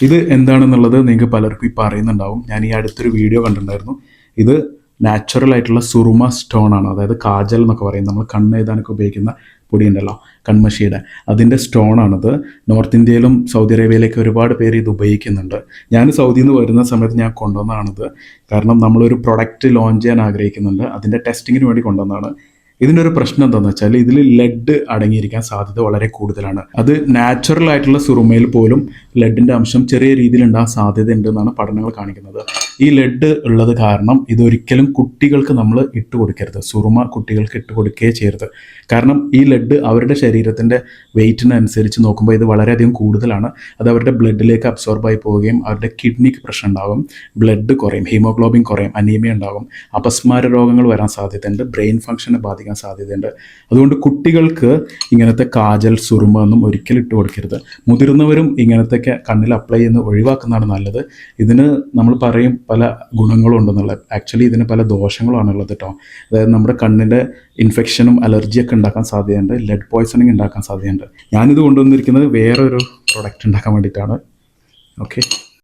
ഇത് എന്താണെന്നുള്ളത് നിങ്ങൾക്ക് പലർക്കും ഇപ്പോൾ അറിയുന്നുണ്ടാവും. ഞാൻ ഈ അടുത്തൊരു വീഡിയോ കണ്ടിട്ടുണ്ടായിരുന്നു. ഇത് നാച്ചുറൽ ആയിട്ടുള്ള സുറുമ സ്റ്റോൺ ആണ്. അതായത് കാജൽ എന്നൊക്കെ പറയും, നമ്മൾ കണ്ണ് എഴുതാനൊക്കെ ഉപയോഗിക്കുന്ന പൊടി ഉണ്ടല്ലോ, കൺമഷിയുടെ, അതിൻ്റെ സ്റ്റോൺ ആണിത്. നോർത്ത് ഇന്ത്യയിലും സൗദി അറേബ്യയിലേക്ക് ഒരുപാട് പേര് ഇത് ഉപയോഗിക്കുന്നുണ്ട്. ഞാൻ സൗദിയിൽ നിന്ന് വരുന്ന സമയത്ത് ഞാൻ കൊണ്ടുവന്നതാണിത്. കാരണം നമ്മളൊരു പ്രൊഡക്റ്റ് ലോഞ്ച് ചെയ്യാൻ ആഗ്രഹിക്കുന്നുണ്ട്, അതിൻ്റെ ടെസ്റ്റിങ്ങിന് വേണ്ടി കൊണ്ടുവന്നതാണ്. ഇതിൻ്റെ ഒരു പ്രശ്നം എന്താണെന്ന് വെച്ചാൽ ഇതിൽ ലെഡ് അടങ്ങിയിരിക്കാൻ സാധ്യത വളരെ കൂടുതലാണ്. അത് നാച്ചുറൽ ആയിട്ടുള്ള സുറുമയിൽ പോലും ലെഡിൻ്റെ അംശം ചെറിയ രീതിയിൽ ഉണ്ടാകാൻ സാധ്യതയുണ്ട് എന്നാണ് പഠനങ്ങൾ കാണിക്കുന്നത്. ഈ ലെഡ് ഉള്ളത് കാരണം ഇതൊരിക്കലും കുട്ടികൾക്ക് നമ്മൾ ഇട്ട് കൊടുക്കരുത്. സുറുമ കുട്ടികൾക്ക് ഇട്ട് കൊടുക്കുകയേ ചെയ്യരുത്. കാരണം ഈ ലെഡ് അവരുടെ ശരീരത്തിൻ്റെ വെയിറ്റിനനുസരിച്ച് നോക്കുമ്പോൾ ഇത് വളരെയധികം കൂടുതലാണ്. അത് അവരുടെ ബ്ലഡിലേക്ക് അബ്സോർബായി പോവുകയും അവരുടെ കിഡ്നിക്ക് പ്രശ്നം ഉണ്ടാകും, ബ്ലഡ് കുറയും, ഹീമോഗ്ലോബിൻ കുറയും, അനീമിയ ഉണ്ടാകും, അപസ്മാര രോഗങ്ങൾ വരാൻ സാധ്യതയുണ്ട്, ബ്രെയിൻ ഫംഗ്ഷനെ ബാധിക്കാൻ സാധ്യതയുണ്ട്. അതുകൊണ്ട് കുട്ടികൾക്ക് ഇങ്ങനത്തെ കാജൽ, സുറുമ ഒന്നും ഒരിക്കലും ഇട്ട് കൊടുക്കരുത്. മുതിർന്നവരും ഇങ്ങനത്തെയൊക്കെ കണ്ണിൽ അപ്ലൈ ചെയ്യുന്ന ഒഴിവാക്കുന്നതാണ് നല്ലത്. ഇതിന് നമ്മൾ പറയും പല ഗുണങ്ങളും ഉണ്ടെന്നുള്ളത്. ആക്ച്വലി ഇതിന് പല ദോഷങ്ങളുമാണ് ഉള്ളത് കേട്ടോ. അതായത് നമ്മുടെ കണ്ണിൻ്റെ ഇൻഫെക്ഷനും അലർജിയൊക്കെ ഉണ്ടാക്കാൻ സാധ്യതയുണ്ട്, ലെഡ് പോയ്സണിങ് ഉണ്ടാക്കാൻ സാധ്യതയുണ്ട്. ഞാനിത് കൊണ്ടുവന്നിരിക്കുന്നത് വേറൊരു പ്രൊഡക്റ്റ് ഉണ്ടാക്കാൻ വേണ്ടിയിട്ടാണ്. ഓക്കെ.